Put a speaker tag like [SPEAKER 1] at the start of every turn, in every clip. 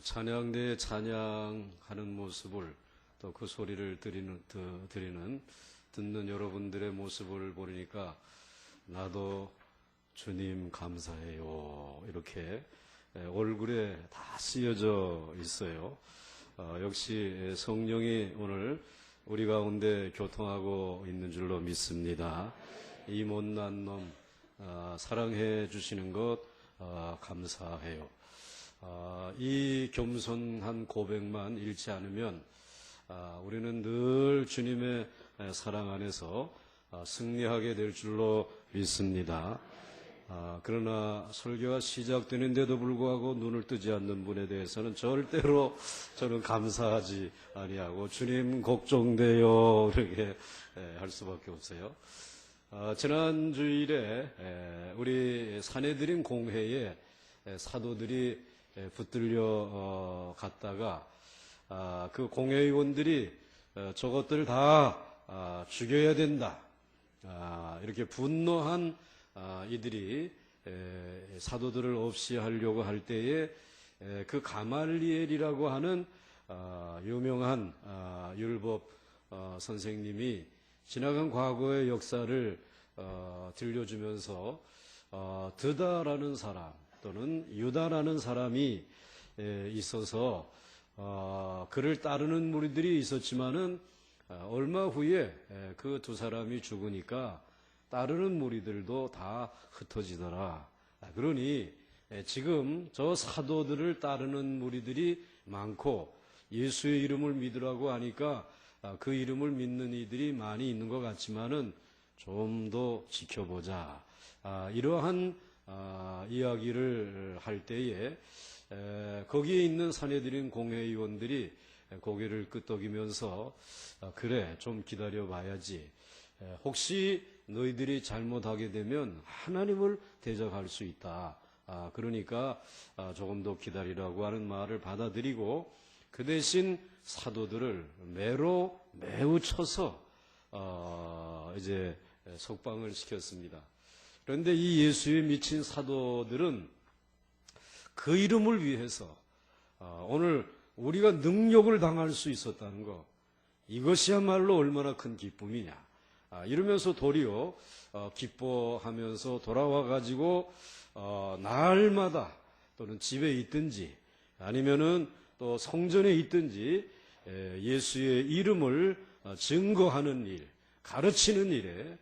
[SPEAKER 1] 찬양대에 찬양하는 모습을 또 그 소리를 듣는 여러분들의 모습을 보니까 나도 주님 감사해요 이렇게 얼굴에 다 쓰여져 있어요. 역시 성령이 오늘 우리 가운데 교통하고 있는 줄로 믿습니다. 이 못난 놈 사랑해 주시는 것 감사해요. 이 겸손한 고백만 잃지 않으면 우리는 늘 주님의 사랑 안에서 승리하게 될 줄로 믿습니다. 그러나 설교가 시작되는데도 불구하고 눈을 뜨지 않는 분에 대해서는 절대로 저는 감사하지 아니하고 주님 걱정돼요 이렇게 할 수밖에 없어요. 지난 주일에 우리 사내들인 공회에 사도들이 붙들려 갔다가 그 공회의원들이 저것들 다 죽여야 된다 이렇게 분노한 이들이 사도들을 없이 하려고 할 때에 그 가말리엘이라고 하는 유명한 율법 선생님이 지나간 과거의 역사를 들려주면서 드다라는 사람 또는 유다라는 사람이 있어서 그를 따르는 무리들이 있었지만은 얼마 후에 그 두 사람이 죽으니까 따르는 무리들도 다 흩어지더라. 그러니 지금 저 사도들을 따르는 무리들이 많고 예수의 이름을 믿으라고 하니까 그 이름을 믿는 이들이 많이 있는 것 같지만은 좀 더 지켜보자. 이러한 이야기를 할 때에 거기에 있는 사내들인 공회의원들이 고개를 끄덕이면서 그래 좀 기다려 봐야지. 혹시 너희들이 잘못하게 되면 하나님을 대적할 수 있다. 그러니까 조금 더 기다리라고 하는 말을 받아들이고 그 대신 사도들을 매우 쳐서 이제 석방을 시켰습니다. 그런데 이 예수에 미친 사도들은 그 이름을 위해서 오늘 우리가 능력을 당할 수 있었다는 것, 이것이야말로 얼마나 큰 기쁨이냐. 이러면서 도리어 기뻐하면서 돌아와 가지고 날마다 또는 집에 있든지 아니면은 또 성전에 있든지 예수의 이름을 증거하는 일, 가르치는 일에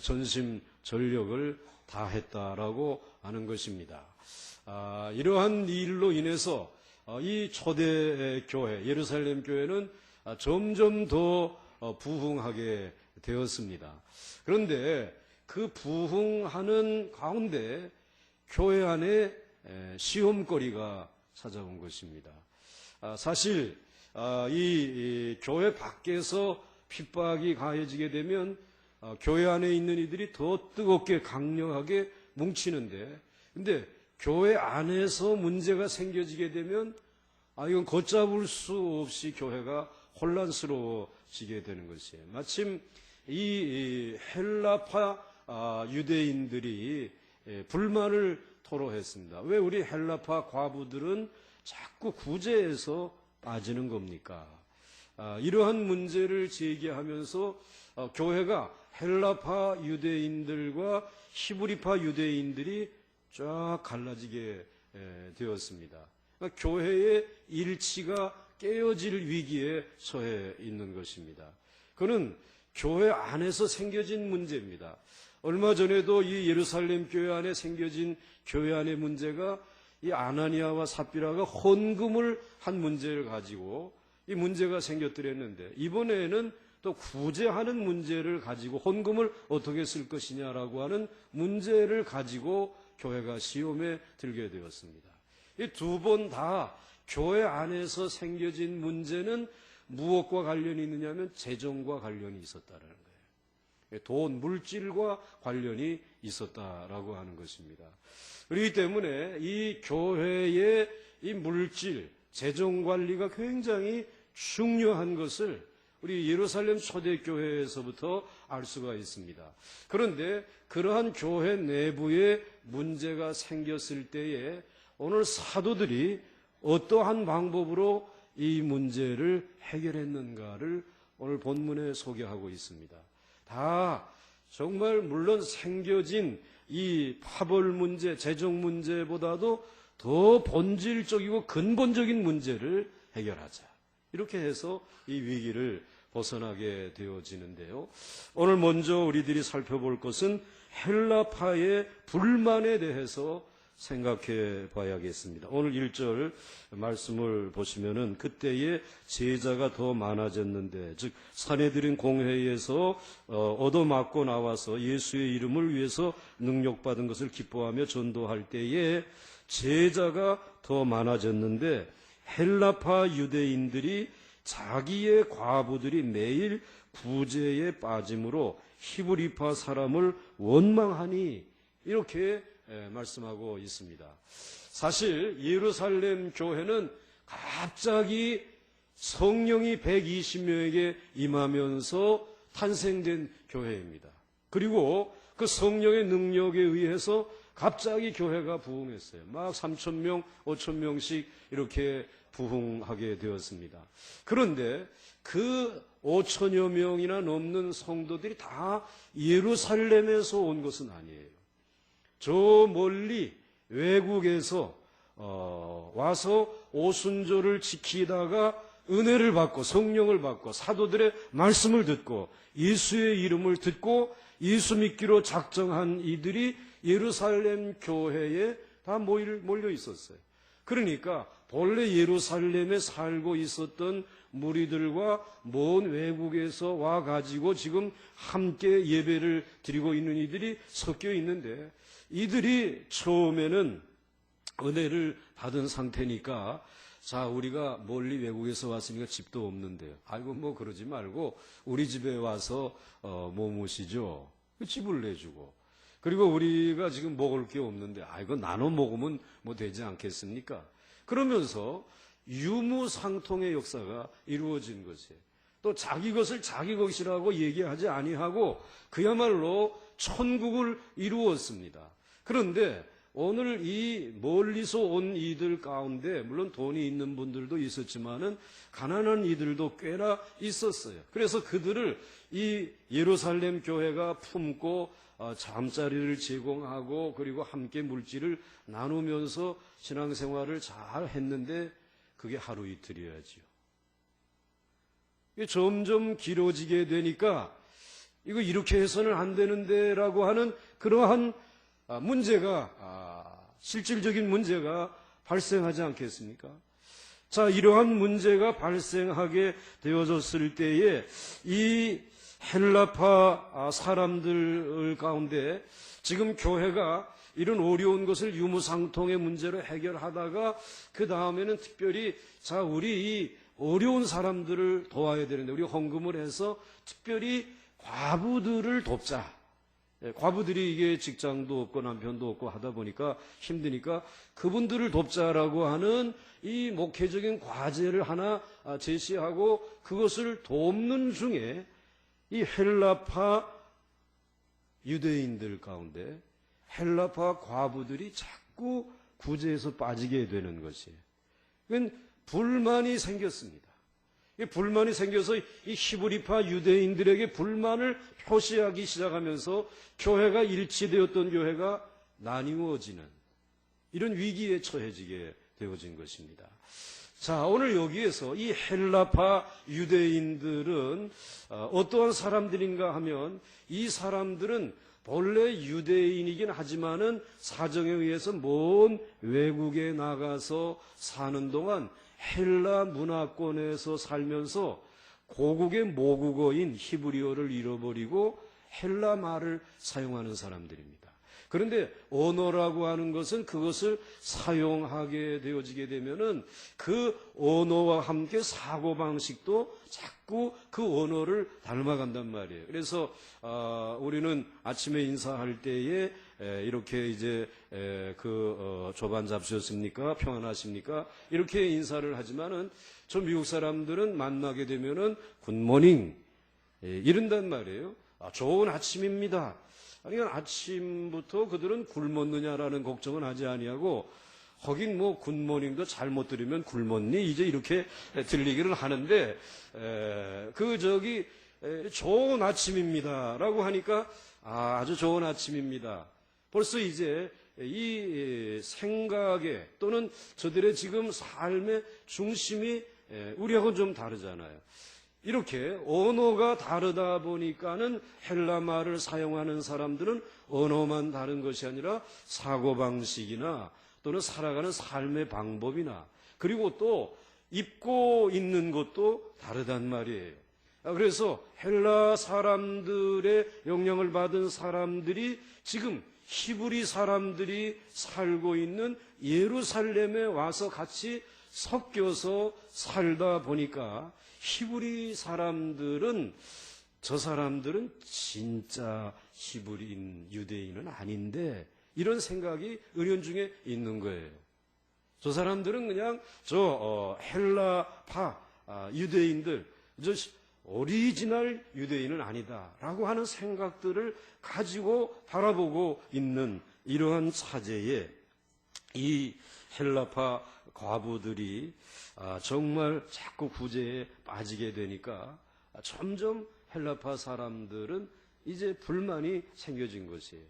[SPEAKER 1] 전심전력을 다했다라고 하는 것입니다. 이러한 일로 인해서 이 초대 교회, 예루살렘 교회는 점점 더 부흥하게 되었습니다. 그런데 그 부흥하는 가운데 교회 안에 시험거리가 찾아온 것입니다. 사실 이 교회 밖에서 핍박이 가해지게 되면 교회 안에 있는 이들이 더 뜨겁게 강력하게 뭉치는데, 근데 교회 안에서 문제가 생겨지게 되면 이건 걷잡을 수 없이 교회가 혼란스러워지게 되는 것이에요. 마침 이 헬라파 유대인들이 불만을 토로했습니다. 왜 우리 헬라파 과부들은 자꾸 구제에서 빠지는 겁니까? 이러한 문제를 제기하면서 교회가 헬라파 유대인들과 히브리파 유대인들이 쫙 갈라지게 되었습니다. 그러니까 교회의 일치가 깨어질 위기에 처해 있는 것입니다. 그는 교회 안에서 생겨진 문제입니다. 얼마 전에도 이 예루살렘 교회 안에 생겨진 교회 안의 문제가 이 아나니아와 삽비라가 헌금을 한 문제를 가지고 이 문제가 생겼더랬는데, 이번에는 또 구제하는 문제를 가지고 헌금을 어떻게 쓸 것이냐라고 하는 문제를 가지고 교회가 시험에 들게 되었습니다. 이 두 번 다 교회 안에서 생겨진 문제는 무엇과 관련이 있느냐면 재정과 관련이 있었다라는 거예요. 돈, 물질과 관련이 있었다라고 하는 것입니다. 그렇기 때문에 이 교회의 이 물질, 재정 관리가 굉장히 중요한 것을 우리 예루살렘 초대교회에서부터 알 수가 있습니다. 그런데 그러한 교회 내부에 문제가 생겼을 때에 오늘 사도들이 어떠한 방법으로 이 문제를 해결했는가를 오늘 본문에 소개하고 있습니다. 다 정말 물론 생겨진 이 파벌 문제, 재정 문제보다도 더 본질적이고 근본적인 문제를 해결하자. 이렇게 해서 이 위기를 벗어나게 되어지는데요. 오늘 먼저 우리들이 살펴볼 것은 헬라파의 불만에 대해서 생각해 봐야겠습니다. 오늘 1절 말씀을 보시면은 그때에 제자가 더 많아졌는데, 즉 사내들인 공회에서 얻어맞고 나와서 예수의 이름을 위해서 능력받은 것을 기뻐하며 전도할 때에 제자가 더 많아졌는데, 헬라파 유대인들이 자기의 과부들이 매일 구제에 빠짐으로 히브리파 사람을 원망하니, 이렇게 말씀하고 있습니다. 사실 예루살렘 교회는 갑자기 성령이 120명에게 임하면서 탄생된 교회입니다. 그리고 그 성령의 능력에 의해서 갑자기 교회가 부흥했어요. 막 3,000명, 5,000명씩 이렇게 부흥하게 되었습니다. 그런데 그 5천여 명이나 넘는 성도들이 다 예루살렘에서 온 것은 아니에요. 저 멀리 외국에서 와서 오순절을 지키다가 은혜를 받고 성령을 받고 사도들의 말씀을 듣고 예수의 이름을 듣고 예수 믿기로 작정한 이들이 예루살렘 교회에 다 몰려 있었어요. 그러니까 본래 예루살렘에 살고 있었던 무리들과 먼 외국에서 와가지고 지금 함께 예배를 드리고 있는 이들이 섞여 있는데, 이들이 처음에는 은혜를 받은 상태니까, 자, 우리가 멀리 외국에서 왔으니까 집도 없는데요. 아이고, 뭐 그러지 말고 우리 집에 와서 머무시죠. 집을 내주고. 그리고 우리가 지금 먹을 게 없는데, 아이고, 나눠 먹으면 뭐 되지 않겠습니까? 그러면서 유무상통의 역사가 이루어진 것이에요. 또 자기 것을 자기 것이라고 얘기하지 아니하고 그야말로 천국을 이루었습니다. 그런데 오늘 이 멀리서 온 이들 가운데 물론 돈이 있는 분들도 있었지만은 가난한 이들도 꽤나 있었어요. 그래서 그들을 이 예루살렘 교회가 품고 잠자리를 제공하고 그리고 함께 물질을 나누면서 신앙생활을 잘 했는데, 그게 하루 이틀이어야지요. 이게 점점 길어지게 되니까 이거 이렇게 해서는 안 되는데 라고 하는 그러한 문제가, 실질적인 문제가 발생하지 않겠습니까? 자, 이러한 문제가 발생하게 되어졌을 때에 이 헬라파 사람들 가운데 지금 교회가 이런 어려운 것을 유무상통의 문제로 해결하다가 그 다음에는 특별히, 자, 우리 이 어려운 사람들을 도와야 되는데 우리 헌금을 해서 특별히 과부들을 돕자. 과부들이 이게 직장도 없고 남편도 없고 하다 보니까 힘드니까 그분들을 돕자라고 하는 이 목회적인 과제를 하나 제시하고 그것을 돕는 중에 이 헬라파 유대인들 가운데 헬라파 과부들이 자꾸 구제에서 빠지게 되는 것이에요. 그건 불만이 생겼습니다. 불만이 생겨서 이 히브리파 유대인들에게 불만을 표시하기 시작하면서 교회가 일치되었던 교회가 나뉘어지는 이런 위기에 처해지게 되어진 것입니다. 자, 오늘 여기에서 이 헬라파 유대인들은 어떠한 사람들인가 하면, 이 사람들은 본래 유대인이긴 하지만은 사정에 의해서 먼 외국에 나가서 사는 동안 헬라 문화권에서 살면서 고국의 모국어인 히브리어를 잃어버리고 헬라 말을 사용하는 사람들입니다. 그런데 언어라고 하는 것은 그것을 사용하게 되어지게 되면은 그 언어와 함께 사고방식도 자꾸 그 언어를 닮아간단 말이에요. 그래서 우리는 아침에 인사할 때에 이렇게 이제 조반 잡수셨습니까? 평안하십니까? 이렇게 인사를 하지만은 저 미국 사람들은 만나게 되면은 굿모닝 이런단 말이에요. 좋은 아침입니다. 그러니까 아침부터 그들은 굶었느냐라는 걱정은 하지 아니하고 거긴 뭐 굿모닝도 잘못 들으면 굶었니? 이제 이렇게 들리기를 하는데, 좋은 아침입니다. 라고 하니까, 아주 좋은 아침입니다. 벌써 이제 이 생각에 또는 저들의 지금 삶의 중심이 우리하고는 좀 다르잖아요. 이렇게 언어가 다르다 보니까는 헬라말을 사용하는 사람들은 언어만 다른 것이 아니라 사고방식이나 또는 살아가는 삶의 방법이나 그리고 또 입고 있는 것도 다르단 말이에요. 그래서 헬라 사람들의 영향을 받은 사람들이 지금 히브리 사람들이 살고 있는 예루살렘에 와서 같이 섞여서 살다 보니까 히브리 사람들은 저 사람들은 진짜 히브리인 유대인은 아닌데 이런 생각이 은연중에 있는 거예요. 저 사람들은 그냥 헬라파 유대인들, 오리지널 유대인은 아니다라고 하는 생각들을 가지고 바라보고 있는 이러한 차제에 이 헬라파 과부들이 정말 자꾸 구제에 빠지게 되니까 점점 헬라파 사람들은 이제 불만이 생겨진 것이에요.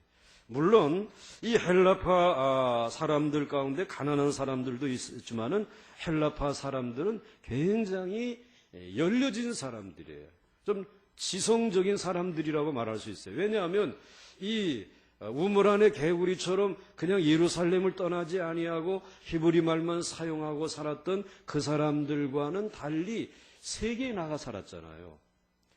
[SPEAKER 1] 물론 이 헬라파 사람들 가운데 가난한 사람들도 있지만은 헬라파 사람들은 굉장히 열려진 사람들이에요. 좀 지성적인 사람들이라고 말할 수 있어요. 왜냐하면 이 우물 안에 개구리처럼 그냥 예루살렘을 떠나지 아니하고 히브리 말만 사용하고 살았던 그 사람들과는 달리 세계에 나가 살았잖아요.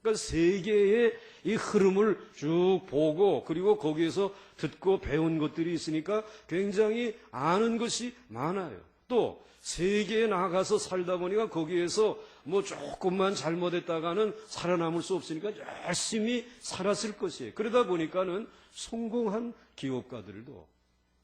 [SPEAKER 1] 그러니까 세계의 이 흐름을 쭉 보고 그리고 거기에서 듣고 배운 것들이 있으니까 굉장히 아는 것이 많아요. 또 세계에 나가서 살다 보니까 거기에서 뭐 조금만 잘못했다가는 살아남을 수 없으니까 열심히 살았을 것이에요. 그러다 보니까는 성공한 기업가들도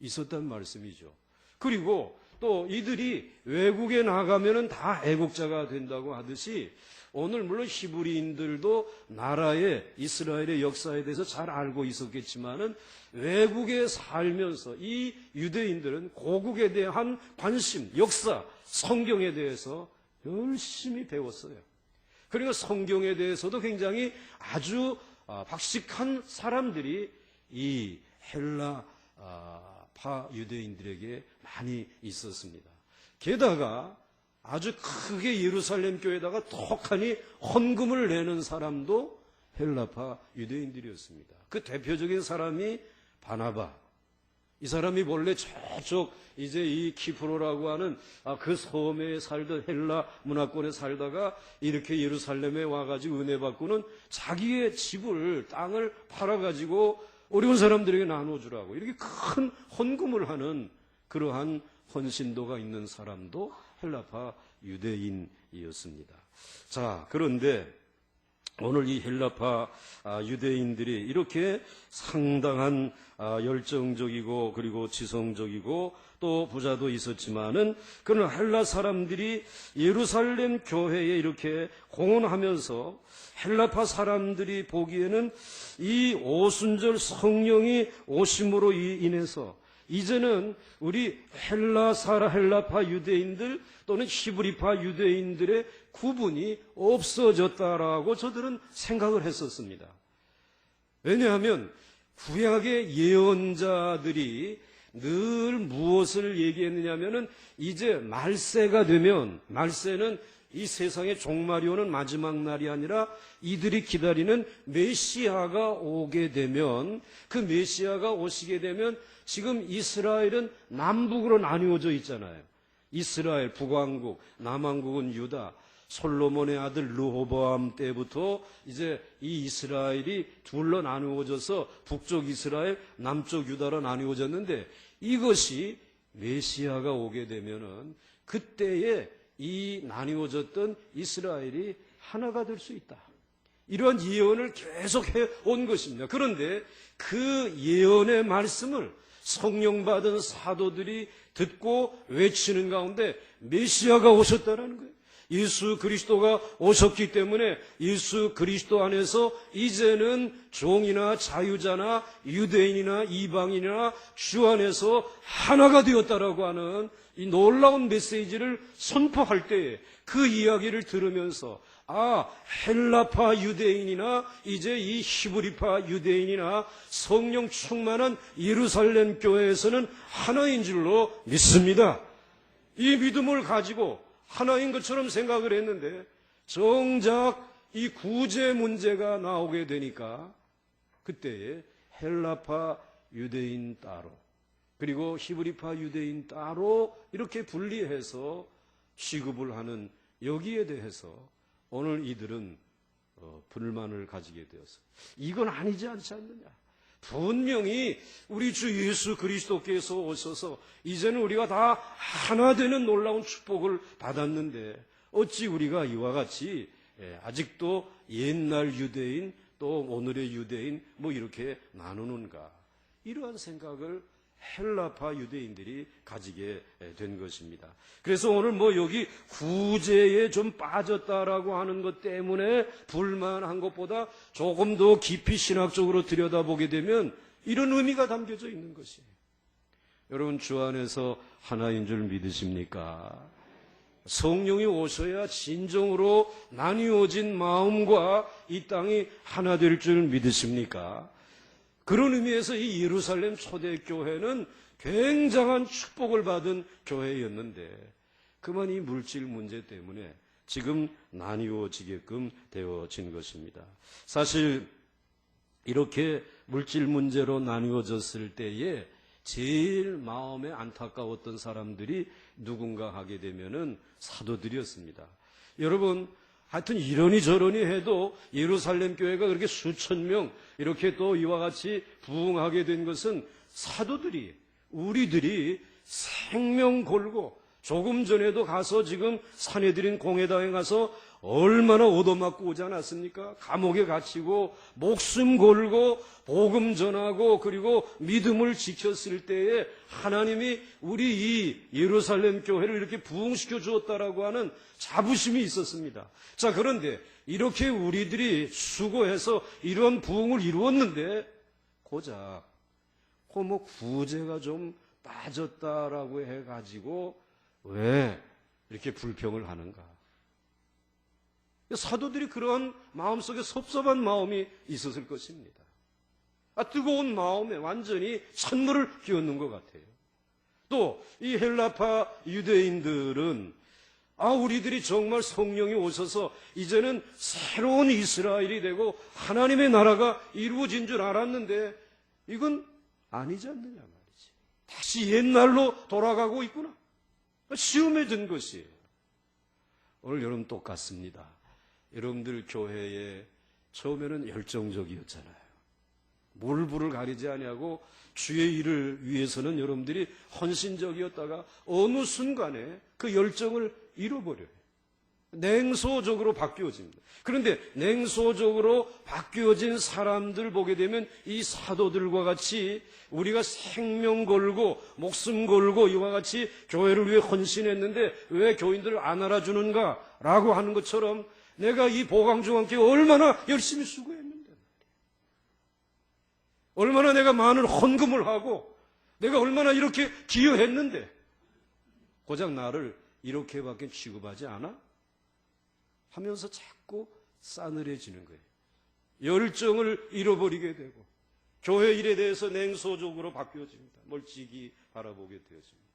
[SPEAKER 1] 있었단 말씀이죠. 그리고 또 이들이 외국에 나가면은 다 애국자가 된다고 하듯이 오늘 물론 히브리인들도 나라의 이스라엘의 역사에 대해서 잘 알고 있었겠지만은 외국에 살면서 이 유대인들은 고국에 대한 관심, 역사, 성경에 대해서 열심히 배웠어요. 그리고 성경에 대해서도 굉장히 아주 박식한 사람들이 이 헬라파 유대인들에게 많이 있었습니다. 게다가 아주 크게 예루살렘 교회에다가 톡하니 헌금을 내는 사람도 헬라파 유대인들이었습니다. 그 대표적인 사람이 바나바. 이 사람이 원래 저쪽 이제 이 키프로라고 하는 그 섬에 살던 헬라 문화권에 살다가 이렇게 예루살렘에 와가지고 은혜 받고는 자기의 집을 땅을 팔아가지고 어려운 사람들에게 나눠주라고 이렇게 큰 헌금을 하는 그러한 헌신도가 있는 사람도 헬라파 유대인이었습니다. 자, 그런데 오늘 이 헬라파 유대인들이 이렇게 상당한 열정적이고 그리고 지성적이고 또 부자도 있었지만은 그런 헬라 사람들이 예루살렘 교회에 이렇게 공헌하면서 헬라파 사람들이 보기에는 이 오순절 성령이 오심으로 인해서 이제는 우리 헬라파 유대인들 또는 히브리파 유대인들의 구분이 없어졌다라고 저들은 생각을 했었습니다. 왜냐하면 구약의 예언자들이 늘 무엇을 얘기했느냐면은 이제 말세가 되면 말세는 이 세상의 종말이 오는 마지막 날이 아니라 이들이 기다리는 메시아가 오게 되면 그 메시아가 오시게 되면 지금 이스라엘은 남북으로 나뉘어져 있잖아요. 이스라엘 북왕국, 남왕국은 유다. 솔로몬의 아들 르호보암 때부터 이제 이 이스라엘이 둘로 나누어져서 북쪽 이스라엘, 남쪽 유다로 나누어졌는데 이것이 메시아가 오게 되면은 그때에 이 나뉘어졌던 이스라엘이 하나가 될 수 있다. 이러한 예언을 계속 해온 것입니다. 그런데 그 예언의 말씀을 성령 받은 사도들이 듣고 외치는 가운데 메시아가 오셨다는 거예요. 예수 그리스도가 오셨기 때문에 예수 그리스도 안에서 이제는 종이나 자유자나 유대인이나 이방인이나 주 안에서 하나가 되었다라고 하는 이 놀라운 메시지를 선포할 때에 그 이야기를 들으면서 헬라파 유대인이나 이제 이 히브리파 유대인이나 성령 충만한 예루살렘 교회에서는 하나인 줄로 믿습니다. 이 믿음을 가지고 하나인 것처럼 생각을 했는데 정작 이 구제 문제가 나오게 되니까 그때에 헬라파 유대인 따로 그리고 히브리파 유대인 따로 이렇게 분리해서 취급을 하는 여기에 대해서 오늘 이들은 불만을 가지게 되었어. 이건 아니지 않지 않느냐. 분명히 우리 주 예수 그리스도께서 오셔서 이제는 우리가 다 하나 되는 놀라운 축복을 받았는데 어찌 우리가 이와 같이 아직도 옛날 유대인 또 오늘의 유대인 이렇게 나누는가. 이러한 생각을 헬라파 유대인들이 가지게 된 것입니다. 그래서 오늘 여기 구제에 좀 빠졌다라고 하는 것 때문에 불만한 것보다 조금 더 깊이 신학적으로 들여다보게 되면 이런 의미가 담겨져 있는 것이에요. 여러분 주 안에서 하나인 줄 믿으십니까? 성령이 오셔야 진정으로 나뉘어진 마음과 이 땅이 하나 될 줄 믿으십니까? 그런 의미에서 이 예루살렘 초대교회는 굉장한 축복을 받은 교회였는데 그만 이 물질 문제 때문에 지금 나뉘어지게끔 되어진 것입니다. 사실 이렇게 물질 문제로 나뉘어졌을 때에 제일 마음에 안타까웠던 사람들이 누군가 하게 되면은 사도들이었습니다. 여러분 하여튼 이러니 저러니 해도 예루살렘 교회가 그렇게 수천 명 이렇게 또 이와 같이 부흥하게 된 것은 사도들이 우리들이 생명 걸고 조금 전에도 가서 지금 사내들인 공회당에 가서 얼마나 얻어맞고 오지 않았습니까? 감옥에 갇히고 목숨 걸고 복음 전하고 그리고 믿음을 지켰을 때에 하나님이 우리 이 예루살렘 교회를 이렇게 부흥시켜 주었다라고 하는 자부심이 있었습니다. 자, 그런데 이렇게 우리들이 수고해서 이런 부흥을 이루었는데 고작 구제가 좀 빠졌다라고 해가지고 왜 이렇게 불평을 하는가? 사도들이 그런 마음속에 섭섭한 마음이 있었을 것입니다. 뜨거운 마음에 완전히 찬물을 끼얹는 것 같아요. 또 이 헬라파 유대인들은 우리들이 정말 성령이 오셔서 이제는 새로운 이스라엘이 되고 하나님의 나라가 이루어진 줄 알았는데 이건 아니지 않느냐 말이지. 다시 옛날로 돌아가고 있구나. 시험에 든 것이에요. 오늘 여러분 똑같습니다. 여러분들 교회에 처음에는 열정적이었잖아요. 몰부를 가리지 아니하고 주의 일을 위해서는 여러분들이 헌신적이었다가 어느 순간에 그 열정을 잃어버려요. 냉소적으로 바뀌어집니다. 그런데 냉소적으로 바뀌어진 사람들 보게 되면 이 사도들과 같이 우리가 생명 걸고 목숨 걸고 이와 같이 교회를 위해 헌신했는데 왜 교인들을 안 알아주는가 라고 하는 것처럼 내가 이 보강중앙 함께 얼마나 열심히 수고했는데 얼마나 내가 많은 헌금을 하고 내가 얼마나 이렇게 기여했는데 고작 나를 이렇게밖에 취급하지 않아? 하면서 자꾸 싸늘해지는 거예요. 열정을 잃어버리게 되고 교회 일에 대해서 냉소적으로 바뀌어집니다. 멀찍이 바라보게 되어집니다.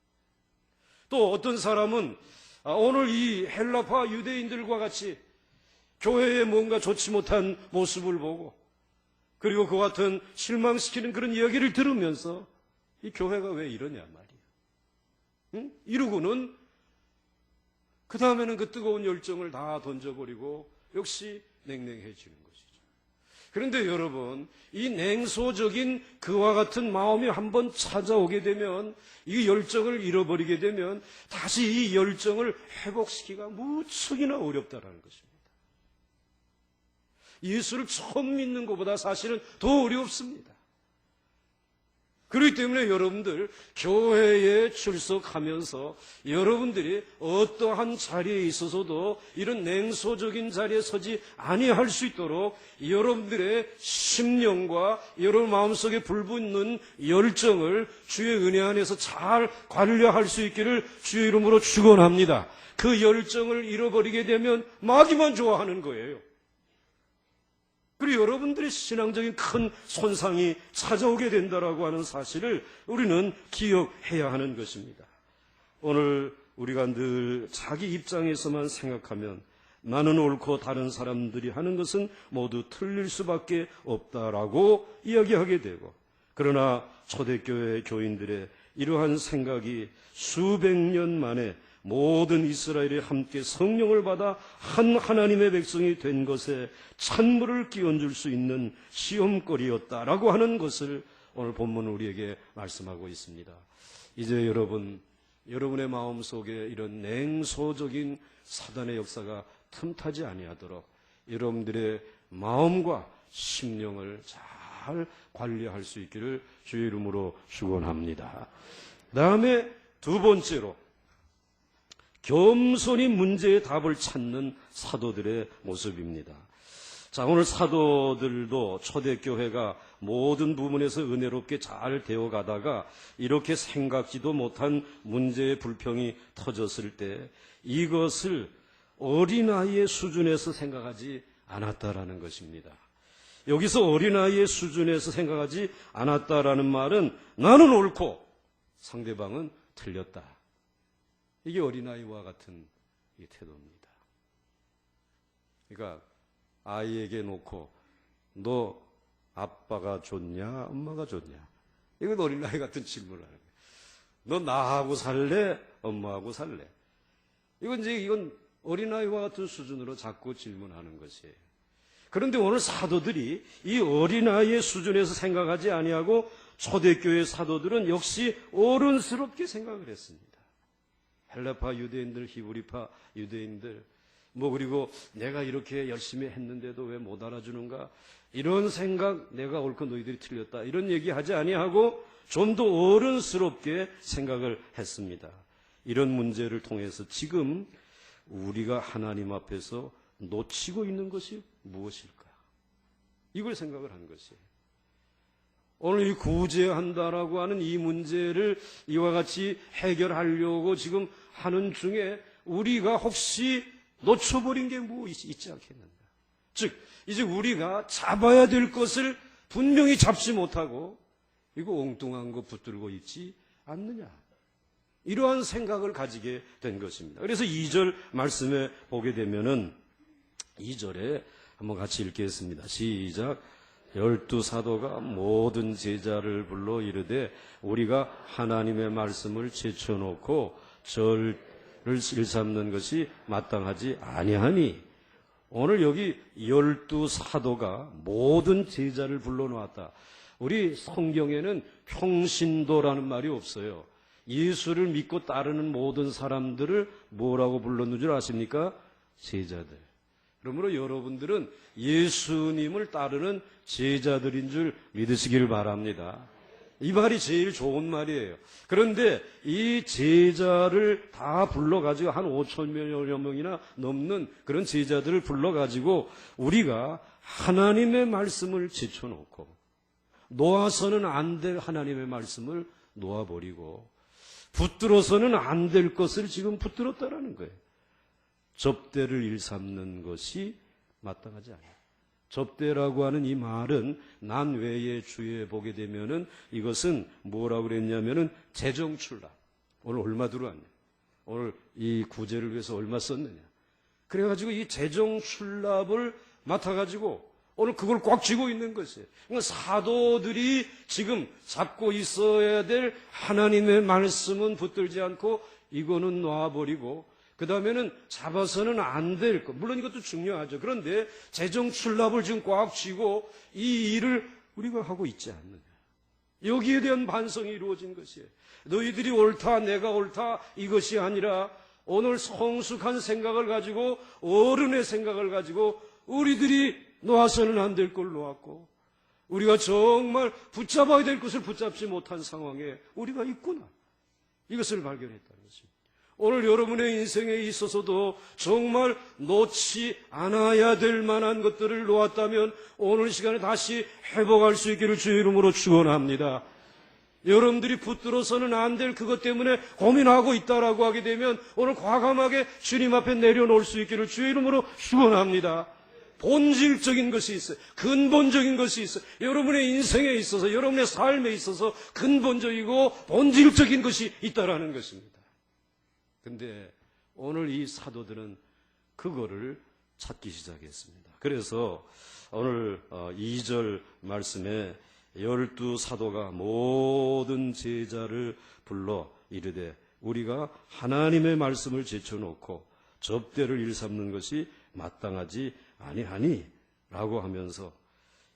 [SPEAKER 1] 또 어떤 사람은 오늘 이 헬라파 유대인들과 같이 교회에 뭔가 좋지 못한 모습을 보고 그리고 그 같은 실망시키는 그런 이야기를 들으면서 이 교회가 왜 이러냐 말이에요. 응? 이러고는 그 다음에는 그 뜨거운 열정을 다 던져버리고 역시 냉랭해지는 것이죠. 그런데 여러분, 이 냉소적인 그와 같은 마음이 한번 찾아오게 되면 이 열정을 잃어버리게 되면 다시 이 열정을 회복시키기가 무척이나 어렵다라는 것입니다. 예수를 처음 믿는 것보다 사실은 더 어렵습니다. 그렇기 때문에 여러분들 교회에 출석하면서 여러분들이 어떠한 자리에 있어서도 이런 냉소적인 자리에 서지 아니할 수 있도록 여러분들의 심령과 여러분 마음속에 불붙는 열정을 주의 은혜 안에서 잘 관리할 수 있기를 주의 이름으로 축원합니다. 그 열정을 잃어버리게 되면 마귀만 좋아하는 거예요. 그리고 여러분들의 신앙적인 큰 손상이 찾아오게 된다라고 하는 사실을 우리는 기억해야 하는 것입니다. 오늘 우리가 늘 자기 입장에서만 생각하면 나는 옳고 다른 사람들이 하는 것은 모두 틀릴 수밖에 없다라고 이야기하게 되고, 그러나 초대교회 교인들의 이러한 생각이 수백 년 만에 모든 이스라엘이 함께 성령을 받아 한 하나님의 백성이 된 것에 찬물을 끼얹을 수 있는 시험거리였다라고 하는 것을 오늘 본문은 우리에게 말씀하고 있습니다. 이제 여러분의 마음속에 이런 냉소적인 사단의 역사가 틈타지 아니하도록 여러분들의 마음과 심령을 잘 관리할 수 있기를 주의 이름으로 축원합니다. 다음에 두 번째로 겸손히 문제의 답을 찾는 사도들의 모습입니다. 자, 오늘 사도들도 초대교회가 모든 부분에서 은혜롭게 잘 되어가다가 이렇게 생각지도 못한 문제의 불평이 터졌을 때 이것을 어린아이의 수준에서 생각하지 않았다라는 것입니다. 여기서 어린아이의 수준에서 생각하지 않았다라는 말은 나는 옳고 상대방은 틀렸다. 이게 어린아이와 같은 태도입니다. 그러니까 아이에게 놓고 너 아빠가 좋냐 엄마가 좋냐, 이건 어린아이 같은 질문을 하는 거예요. 너 나하고 살래 엄마하고 살래, 이건 어린아이와 같은 수준으로 자꾸 질문하는 것이에요. 그런데 오늘 사도들이 이 어린아이의 수준에서 생각하지 아니하고 초대교회 사도들은 역시 어른스럽게 생각을 했습니다. 헬라파 유대인들, 히브리파 유대인들, 그리고 내가 이렇게 열심히 했는데도 왜 못 알아주는가, 이런 생각, 내가 옳고 너희들이 틀렸다, 이런 얘기하지 아니하고 좀 더 어른스럽게 생각을 했습니다. 이런 문제를 통해서 지금 우리가 하나님 앞에서 놓치고 있는 것이 무엇일까, 이걸 생각을 한 것이에요. 오늘 이 구제한다라고 하는 이 문제를 이와 같이 해결하려고 지금 하는 중에 우리가 혹시 놓쳐버린 게 뭐 있지 않겠는가. 즉, 이제 우리가 잡아야 될 것을 분명히 잡지 못하고 이거 엉뚱한 거 붙들고 있지 않느냐, 이러한 생각을 가지게 된 것입니다. 그래서 2절 말씀에 보게 되면은 2절에 한번 같이 읽겠습니다. 시작. 12사도가 모든 제자를 불러 이르되 우리가 하나님의 말씀을 제쳐놓고 절을 일삼는 것이 마땅하지 아니하니. 오늘 여기 12사도가 모든 제자를 불러놓았다. 우리 성경에는 평신도라는 말이 없어요. 예수를 믿고 따르는 모든 사람들을 뭐라고 불렀는 줄 아십니까? 제자들. 그러므로 여러분들은 예수님을 따르는 제자들인 줄 믿으시길 바랍니다. 이 말이 제일 좋은 말이에요. 그런데 이 제자를 다 불러가지고 한 5천여 명이나 넘는 그런 제자들을 불러가지고 우리가 하나님의 말씀을 제쳐놓고 놓아서는 안 될 하나님의 말씀을 놓아버리고 붙들어서는 안 될 것을 지금 붙들었다라는 거예요. 접대를 일삼는 것이 마땅하지 않아요. 접대라고 하는 이 말은 난 외에 주에 보게 되면은 이것은 뭐라고 그랬냐면은 재정출납. 오늘 얼마 들어왔냐? 오늘 이 구제를 위해서 얼마 썼느냐? 그래가지고 이 재정출납을 맡아가지고 오늘 그걸 꽉 쥐고 있는 것이에요. 그러니까 사도들이 지금 잡고 있어야 될 하나님의 말씀은 붙들지 않고 이거는 놔버리고 그 다음에는 잡아서는 안 될 것. 물론 이것도 중요하죠. 그런데 재정출납을 지금 꽉 쥐고 이 일을 우리가 하고 있지 않느냐. 여기에 대한 반성이 이루어진 것이에요. 너희들이 옳다, 내가 옳다, 이것이 아니라 오늘 성숙한 생각을 가지고 어른의 생각을 가지고 우리들이 놓아서는 안 될 걸 놓았고 우리가 정말 붙잡아야 될 것을 붙잡지 못한 상황에 우리가 있구나. 이것을 발견했다는 것입니다. 오늘 여러분의 인생에 있어서도 정말 놓지 않아야 될 만한 것들을 놓았다면 오늘 시간에 다시 회복할 수 있기를 주의 이름으로 축원합니다. 여러분들이 붙들어서는 안 될 그것 때문에 고민하고 있다라고 하게 되면 오늘 과감하게 주님 앞에 내려놓을 수 있기를 주의 이름으로 축원합니다. 본질적인 것이 있어요. 근본적인 것이 있어요. 여러분의 인생에 있어서, 여러분의 삶에 있어서 근본적이고 본질적인 것이 있다라는 것입니다. 근데 오늘 이 사도들은 그거를 찾기 시작했습니다. 그래서 오늘 2절 말씀에 12사도가 모든 제자를 불러 이르되 우리가 하나님의 말씀을 제쳐놓고 접대를 일삼는 것이 마땅하지 아니하니 라고 하면서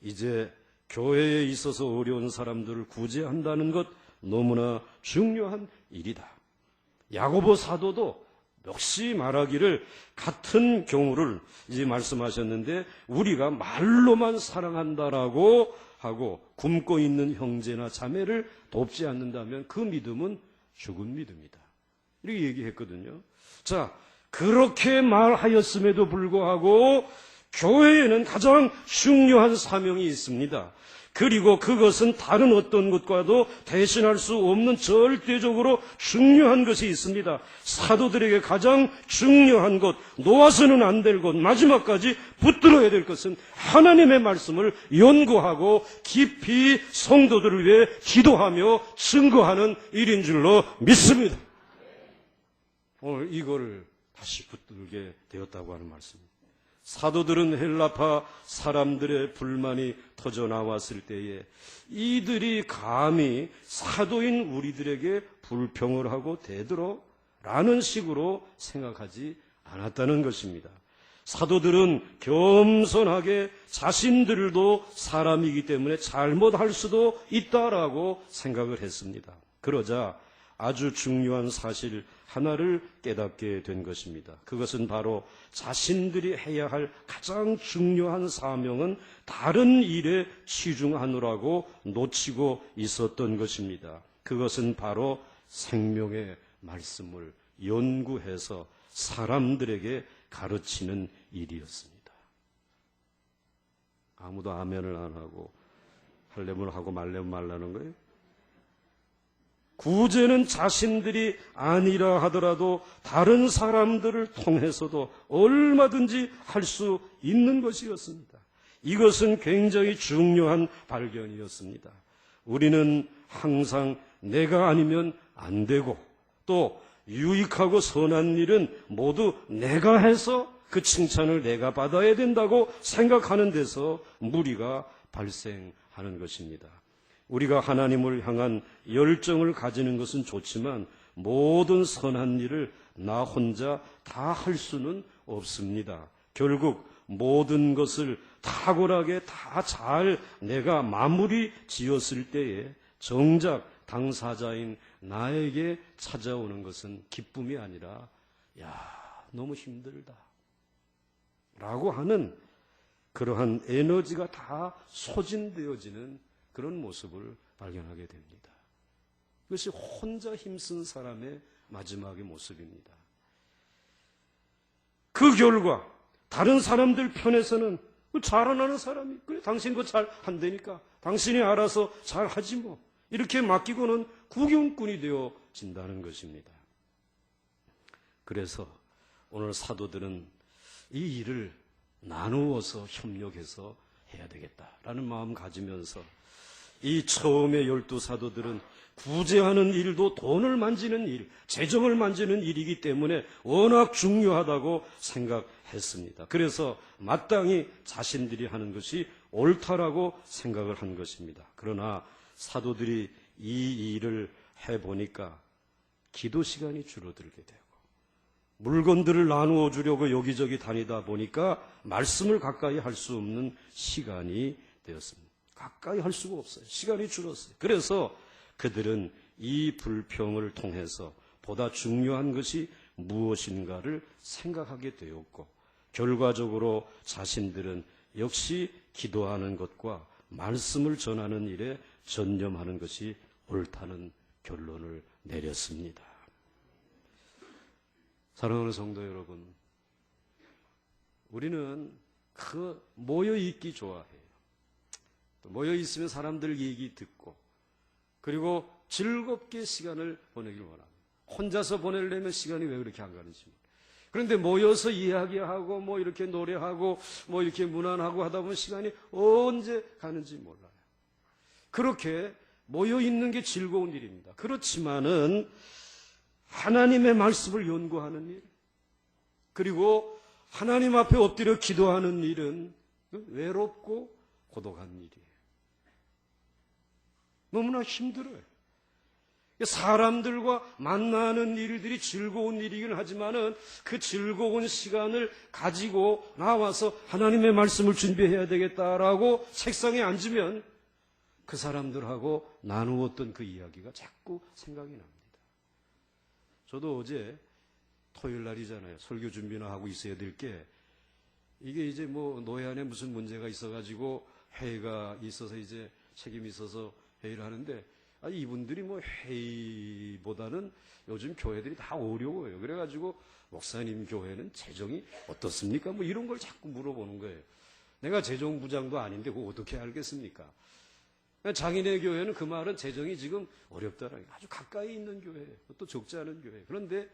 [SPEAKER 1] 이제 교회에 있어서 어려운 사람들을 구제한다는 것 너무나 중요한 일이다. 야고보 사도도 역시 말하기를 같은 경우를 이제 말씀하셨는데 우리가 말로만 사랑한다라고 하고 굶고 있는 형제나 자매를 돕지 않는다면 그 믿음은 죽은 믿음이다. 이렇게 얘기했거든요. 자, 그렇게 말하였음에도 불구하고 교회에는 가장 중요한 사명이 있습니다. 그리고 그것은 다른 어떤 것과도 대신할 수 없는 절대적으로 중요한 것이 있습니다. 사도들에게 가장 중요한 것, 놓아서는 안 될 것, 마지막까지 붙들어야 될 것은 하나님의 말씀을 연구하고 깊이 성도들을 위해 기도하며 증거하는 일인 줄로 믿습니다. 오늘 이거를 다시 붙들게 되었다고 하는 말씀입니다. 사도들은 헬라파 사람들의 불만이 터져 나왔을 때에 이들이 감히 사도인 우리들에게 불평을 하고 대들어라는 식으로 생각하지 않았다는 것입니다. 사도들은 겸손하게 자신들도 사람이기 때문에 잘못할 수도 있다라고 생각을 했습니다. 그러자 아주 중요한 사실 하나를 깨닫게 된 것입니다. 그것은 바로 자신들이 해야 할 가장 중요한 사명은 다른 일에 치중하느라고 놓치고 있었던 것입니다. 그것은 바로 생명의 말씀을 연구해서 사람들에게 가르치는 일이었습니다. 아무도 아멘을 안 하고 하려면 하고 말려면 말라는 거예요. 구제는 자신들이 아니라 하더라도 다른 사람들을 통해서도 얼마든지 할 수 있는 것이었습니다. 이것은 굉장히 중요한 발견이었습니다. 우리는 항상 내가 아니면 안 되고 또 유익하고 선한 일은 모두 내가 해서 그 칭찬을 내가 받아야 된다고 생각하는 데서 무리가 발생하는 것입니다. 우리가 하나님을 향한 열정을 가지는 것은 좋지만 모든 선한 일을 나 혼자 다 할 수는 없습니다. 결국 모든 것을 탁월하게 다 잘 내가 마무리 지었을 때에 정작 당사자인 나에게 찾아오는 것은 기쁨이 아니라 야, 너무 힘들다 라고 하는 그러한 에너지가 다 소진되어지는 그런 모습을 발견하게 됩니다. 그것이 혼자 힘쓴 사람의 마지막의 모습입니다. 그 결과 다른 사람들 편에서는 잘하는 사람이 그래 당신 그거 잘 한다니까 당신이 알아서 잘 하지 뭐 이렇게 맡기고는 구경꾼이 되어진다는 것입니다. 그래서 오늘 사도들은 이 일을 나누어서 협력해서 해야 되겠다라는 마음 가지면서 이 처음에 12사도들은 구제하는 일도 돈을 만지는 일, 재정을 만지는 일이기 때문에 워낙 중요하다고 생각했습니다. 그래서 마땅히 자신들이 하는 것이 옳다라고 생각을 한 것입니다. 그러나 사도들이 이 일을 해보니까 기도 시간이 줄어들게 되고 물건들을 나누어 주려고 여기저기 다니다 보니까 말씀을 가까이 할 수 없는 시간이 되었습니다. 가까이 할 수가 없어요. 시간이 줄었어요. 그래서 그들은 이 불평을 통해서 보다 중요한 것이 무엇인가를 생각하게 되었고 결과적으로 자신들은 역시 기도하는 것과 말씀을 전하는 일에 전념하는 것이 옳다는 결론을 내렸습니다. 사랑하는 성도 여러분, 우리는 모여 있기 좋아해요. 모여 있으면 사람들 얘기 듣고, 그리고 즐겁게 시간을 보내길 원합니다. 혼자서 보내려면 시간이 왜 그렇게 안 가는지 모르겠어요. 그런데 모여서 이야기하고 이렇게 노래하고 이렇게 문안하고 하다 보면 시간이 언제 가는지 몰라요. 그렇게 모여 있는 게 즐거운 일입니다. 그렇지만은 하나님의 말씀을 연구하는 일, 그리고 하나님 앞에 엎드려 기도하는 일은 외롭고 고독한 일이에요. 너무나 힘들어요. 사람들과 만나는 일들이 즐거운 일이긴 하지만은 그 즐거운 시간을 가지고 나와서 하나님의 말씀을 준비해야 되겠다라고 책상에 앉으면 그 사람들하고 나누었던 그 이야기가 자꾸 생각이 납니다. 저도 어제 토요일 날이잖아요. 설교 준비나 하고 있어야 될 게, 이게 이제 노예 안에 무슨 문제가 있어가지고 회의가 있어서 이제 책임이 있어서 회의를 하는데, 이분들이 회의보다는 요즘 교회들이 다 어려워요. 그래가지고 목사님 교회는 재정이 어떻습니까? 이런 걸 자꾸 물어보는 거예요. 내가 재정부장도 아닌데 그거 어떻게 알겠습니까? 장인의 교회는 그 말은 재정이 지금 어렵다라는 게 아주 가까이 있는 교회예요. 또 적지 않은 교회. 그런데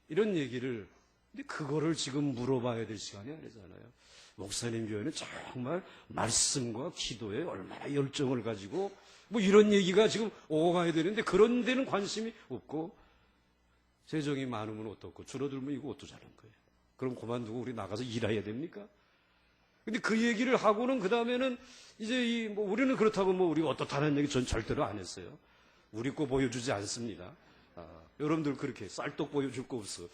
[SPEAKER 1] 이런 얘기를, 근데 그거를 지금 물어봐야 될 시간이 아니잖아요. 목사님 교회는 정말 말씀과 기도에 얼마나 열정을 가지고 이런 얘기가 지금 오고 가야 되는데 그런 데는 관심이 없고, 재정이 많으면 어떻고 줄어들면 이거 어떠자는 거예요. 그럼 그만두고 우리 나가서 일해야 됩니까? 근데 그 얘기를 하고는 그 다음에는 이제 우리는 그렇다고 우리가 어떻다는 얘기 전 절대로 안 했어요. 우리 거 보여주지 않습니다. 여러분들 그렇게 쌀떡 보여줄 거 없어.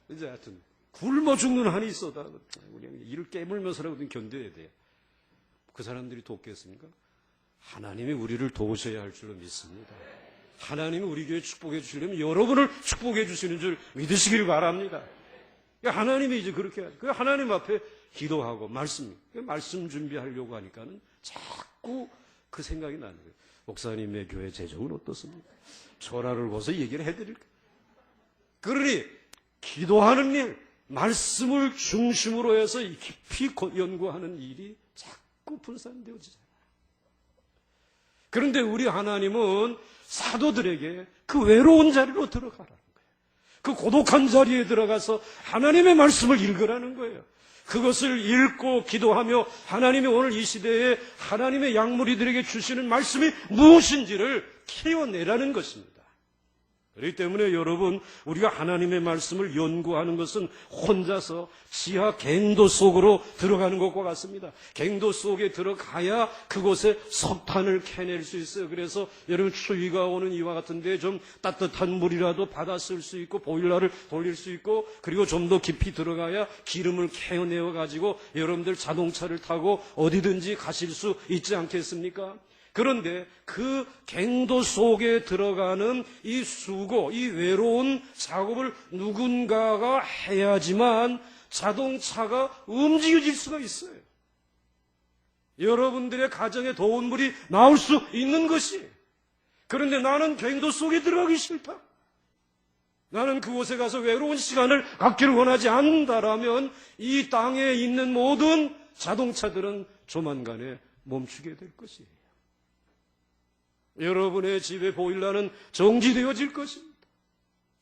[SPEAKER 1] 이제 하여튼 굶어 죽는 한이 있어다. 우리 이를 깨물면서라도 견뎌야 돼. 그 사람들이 돕겠습니까? 하나님이 우리를 도우셔야 할 줄로 믿습니다. 하나님이 우리 교회 축복해 주시려면 여러분을 축복해 주시는 줄 믿으시길 바랍니다. 하나님이 이제 그렇게 하죠. 하나님 앞에 기도하고 말씀 준비하려고 하니까는 자꾸 그 생각이 나는 거예요. 목사님의 교회 재정은 어떻습니까? 전화를 걸어서 얘기를 해드릴까요? 그러니 기도하는 일, 말씀을 중심으로 해서 깊이 연구하는 일이 자꾸 분산되어지잖아요. 그런데 우리 하나님은 사도들에게 그 외로운 자리로 들어가라는 거예요. 그 고독한 자리에 들어가서 하나님의 말씀을 읽으라는 거예요. 그것을 읽고 기도하며 하나님이 오늘 이 시대에 하나님의 양무리들에게 주시는 말씀이 무엇인지를 키워내라는 것입니다. 그렇기 때문에 여러분, 우리가 하나님의 말씀을 연구하는 것은 혼자서 지하 갱도 속으로 들어가는 것과 같습니다. 갱도 속에 들어가야 그곳에 석탄을 캐낼 수 있어요. 그래서 여러분, 추위가 오는 이와 같은데 좀 따뜻한 물이라도 받아 쓸 수 있고 보일러를 돌릴 수 있고, 그리고 좀 더 깊이 들어가야 기름을 캐내어 가지고 여러분들 자동차를 타고 어디든지 가실 수 있지 않겠습니까? 그런데 그 갱도 속에 들어가는 이 수고, 이 외로운 작업을 누군가가 해야지만 자동차가 움직여질 수가 있어요. 여러분들의 가정에 더운 물이 나올 수 있는 것이. 그런데 나는 갱도 속에 들어가기 싫다. 나는 그곳에 가서 외로운 시간을 갖기를 원하지 않는다라면 이 땅에 있는 모든 자동차들은 조만간에 멈추게 될 것이에요. 여러분의 집의 보일러는 정지되어질 것입니다.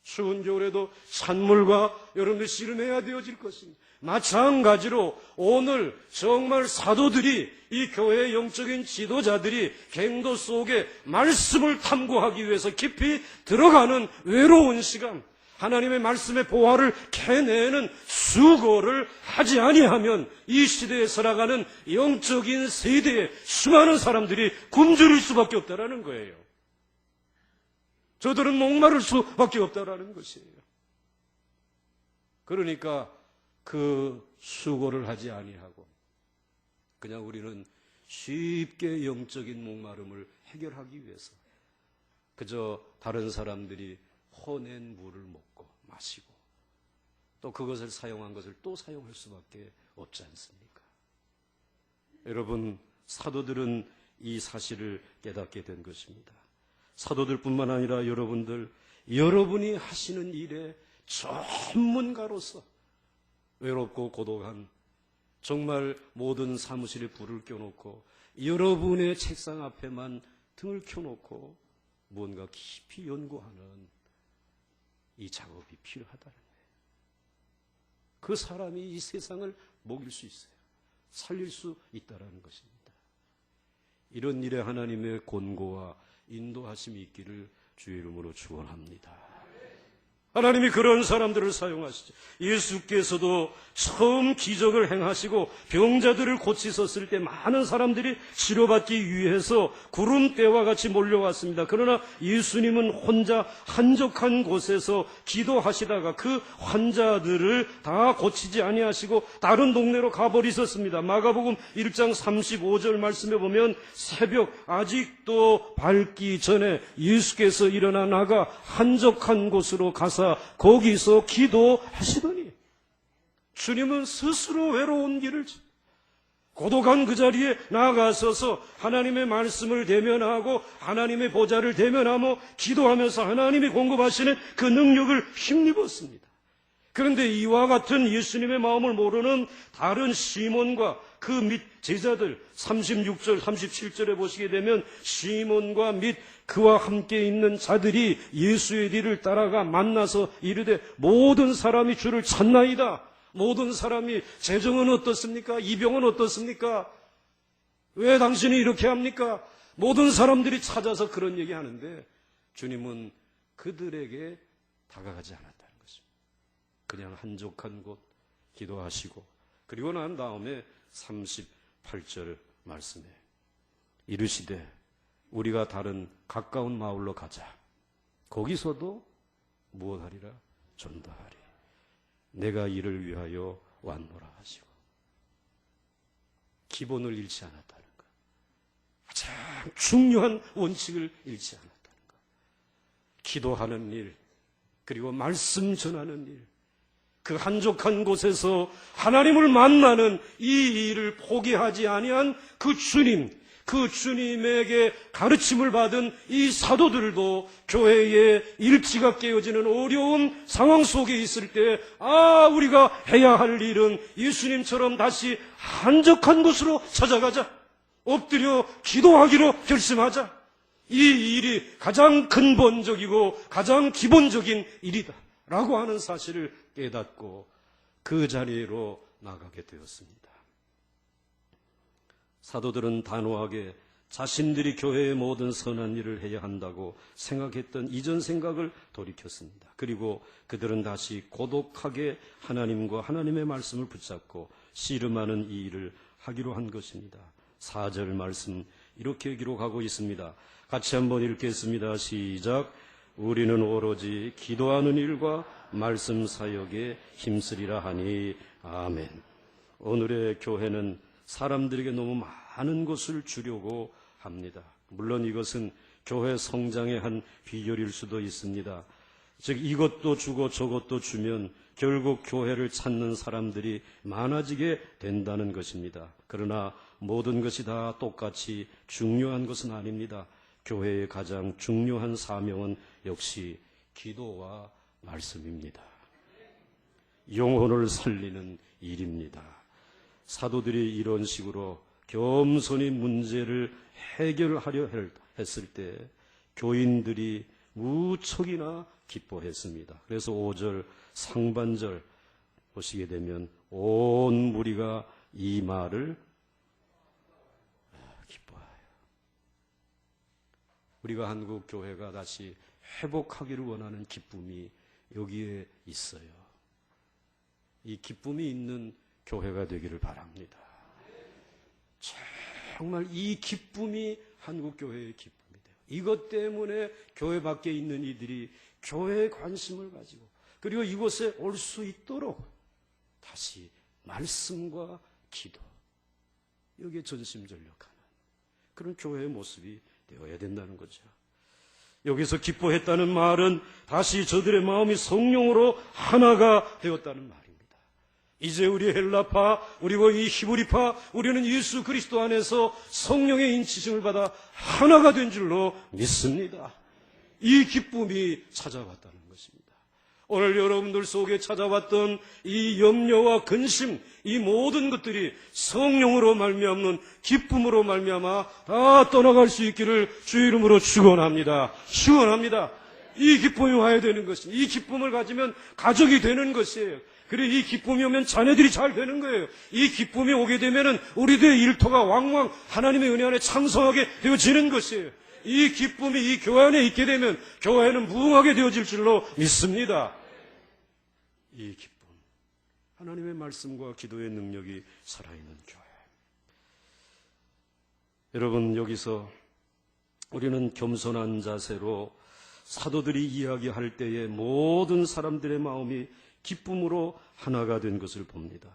[SPEAKER 1] 추운 겨울에도 찬물과 여러분들 씨름해야 되어질 것입니다. 마찬가지로 오늘 정말 사도들이, 이 교회의 영적인 지도자들이 갱도 속에 말씀을 탐구하기 위해서 깊이 들어가는 외로운 시간, 하나님의 말씀의 보화를 캐내는 수고를 하지 아니하면 이 시대에 살아가는 영적인 세대에 수많은 사람들이 굶주릴 수밖에 없다라는 거예요. 저들은 목마를 수밖에 없다라는 것이에요. 그러니까 그 수고를 하지 아니하고 그냥 우리는 쉽게 영적인 목마름을 해결하기 위해서 그저 다른 사람들이 퍼낸 물을 먹고 마시고 또 그것을 사용한 것을 또 사용할 수밖에 없지 않습니까? 여러분, 사도들은 이 사실을 깨닫게 된 것입니다. 사도들뿐만 아니라 여러분이 하시는 일에 전문가로서 외롭고 고독한 정말 모든 사무실에 불을 켜놓고 여러분의 책상 앞에만 등을 켜놓고 무언가 깊이 연구하는 이 작업이 필요하다는 거예요. 그 사람이 이 세상을 먹일 수 있어요. 살릴 수 있다는 것입니다. 이런 일에 하나님의 권고와 인도하심이 있기를 주의 이름으로 축원합니다. 하나님이 그런 사람들을 사용하시죠. 예수께서도 처음 기적을 행하시고 병자들을 고치셨을 때 많은 사람들이 치료받기 위해서 구름대와 같이 몰려왔습니다. 그러나 예수님은 혼자 한적한 곳에서 기도하시다가 그 환자들을 다 고치지 아니하시고 다른 동네로 가버리셨습니다. 마가복음 1장 35절 말씀에 보면 새벽 아직도 밝기 전에 예수께서 일어나 나가 한적한 곳으로 가사 거기서 기도하시더니 주님은 스스로 외로운 길을 고독한 그 자리에 나아가서서 하나님의 말씀을 대면하고 하나님의 보좌를 대면하며 기도하면서 하나님이 공급하시는 그 능력을 힘입었습니다. 그런데 이와 같은 예수님의 마음을 모르는 다른 시몬과 그 및 제자들 36절 37절에 보시게 되면 시몬과 및 그와 함께 있는 자들이 예수의 뒤를 따라가 만나서 이르되 모든 사람이 주를 찾나이다. 모든 사람이 재정은 어떻습니까? 이 병은 어떻습니까? 왜 당신이 이렇게 합니까? 모든 사람들이 찾아서 그런 얘기하는데 주님은 그들에게 다가가지 않았다는 것입니다. 그냥 한적한 곳 기도하시고 그리고 난 다음에 38절 말씀에 이르시되 우리가 다른 가까운 마을로 가자. 거기서도 무엇하리라? 전도하리. 내가 이를 위하여 왔노라 하시고 기본을 잃지 않았다는 것. 가장 중요한 원칙을 잃지 않았다는 것. 기도하는 일, 그리고 말씀 전하는 일, 그 한적한 곳에서 하나님을 만나는 이 일을 포기하지 아니한 그 주님에게 가르침을 받은 이 사도들도 교회의 일지가 깨어지는 어려운 상황 속에 있을 때 우리가 해야 할 일은 예수님처럼 다시 한적한 곳으로 찾아가자. 엎드려 기도하기로 결심하자. 이 일이 가장 근본적이고 가장 기본적인 일이다 라고 하는 사실을 깨닫고 그 자리로 나가게 되었습니다. 사도들은 단호하게 자신들이 교회의 모든 선한 일을 해야 한다고 생각했던 이전 생각을 돌이켰습니다. 그리고 그들은 다시 고독하게 하나님과 하나님의 말씀을 붙잡고 씨름하는 이 일을 하기로 한 것입니다. 4절 말씀 이렇게 기록하고 있습니다. 같이 한번 읽겠습니다. 시작. 우리는 오로지 기도하는 일과 말씀 사역에 힘쓰리라 하니 아멘. 오늘의 교회는 사람들에게 너무 많은 것을 주려고 합니다. 물론 이것은 교회 성장의 한 비결일 수도 있습니다. 즉 이것도 주고 저것도 주면 결국 교회를 찾는 사람들이 많아지게 된다는 것입니다. 그러나 모든 것이 다 똑같이 중요한 것은 아닙니다. 교회의 가장 중요한 사명은 역시 기도와 말씀입니다. 영혼을 살리는 일입니다. 사도들이 이런 식으로 겸손히 문제를 해결하려 했을 때 교인들이 무척이나 기뻐했습니다. 그래서 5절 상반절 보시게 되면 온 무리가 이 말을 기뻐하여. 우리가 한국 교회가 다시 회복하기를 원하는 기쁨이 여기에 있어요. 이 기쁨이 있는 교회가 되기를 바랍니다. 정말 이 기쁨이 한국 교회의 기쁨이 돼요. 이것 때문에 교회 밖에 있는 이들이 교회에 관심을 가지고 그리고 이곳에 올 수 있도록 다시 말씀과 기도 여기에 전심전력하는 그런 교회의 모습이 되어야 된다는 거죠. 여기서 기뻐했다는 말은 다시 저들의 마음이 성령으로 하나가 되었다는 말입니다. 이제 우리 헬라파, 우리와 이 히브리파, 우리는 예수 그리스도 안에서 성령의 인치심을 받아 하나가 된 줄로 믿습니다. 이 기쁨이 찾아왔다는 것입니다. 오늘 여러분들 속에 찾아왔던 이 염려와 근심, 이 모든 것들이 성령으로 말미암는 기쁨으로 말미암아 다 떠나갈 수 있기를 주의 이름으로 축원합니다. 축원합니다. 이 기쁨이 와야 되는 것입니다. 이 기쁨을 가지면 가족이 되는 것이에요. 그리고 이 기쁨이 오면 자녀들이 잘 되는 거예요. 이 기쁨이 오게 되면은 우리들의 일터가 왕왕 하나님의 은혜 안에 창성하게 되어지는 것이에요. 이 기쁨이 이 교회 안에 있게 되면 교회는 무궁하게 되어질 줄로 믿습니다. 이 기쁨, 하나님의 말씀과 기도의 능력이 살아있는 교회. 여러분, 여기서 우리는 겸손한 자세로 사도들이 이야기할 때에 모든 사람들의 마음이 기쁨으로 하나가 된 것을 봅니다.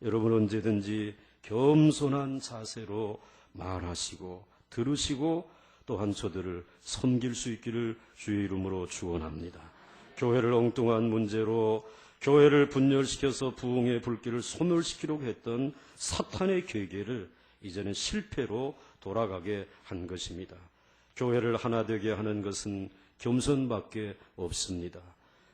[SPEAKER 1] 여러분, 언제든지 겸손한 자세로 말하시고 들으시고 또한 저들을 섬길 수 있기를 주의 이름으로 축원합니다. 교회를 엉뚱한 문제로 교회를 분열시켜서 부흥의 불길을 소멸시키려고 했던 사탄의 계계를 이제는 실패로 돌아가게 한 것입니다. 교회를 하나 되게 하는 것은 겸손밖에 없습니다.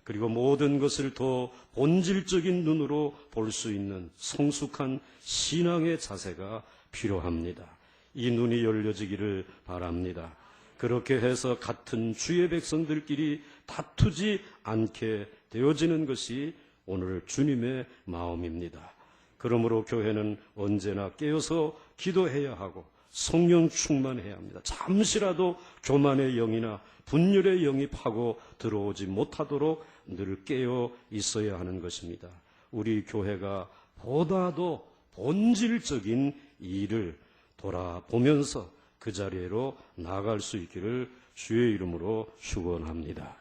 [SPEAKER 1] 그리고 모든 것을 더 본질적인 눈으로 볼 수 있는 성숙한 신앙의 자세가 필요합니다. 이 눈이 열려지기를 바랍니다. 그렇게 해서 같은 주의 백성들끼리 다투지 않게 되어지는 것이 오늘 주님의 마음입니다. 그러므로 교회는 언제나 깨어서 기도해야 하고 성령 충만해야 합니다. 잠시라도 교만의 영이나 분열의 영이 파고 들어오지 못하도록 늘 깨어 있어야 하는 것입니다. 우리 교회가 보다도 본질적인 일을 돌아보면서 그 자리로 나아갈 수 있기를 주의 이름으로 축원합니다.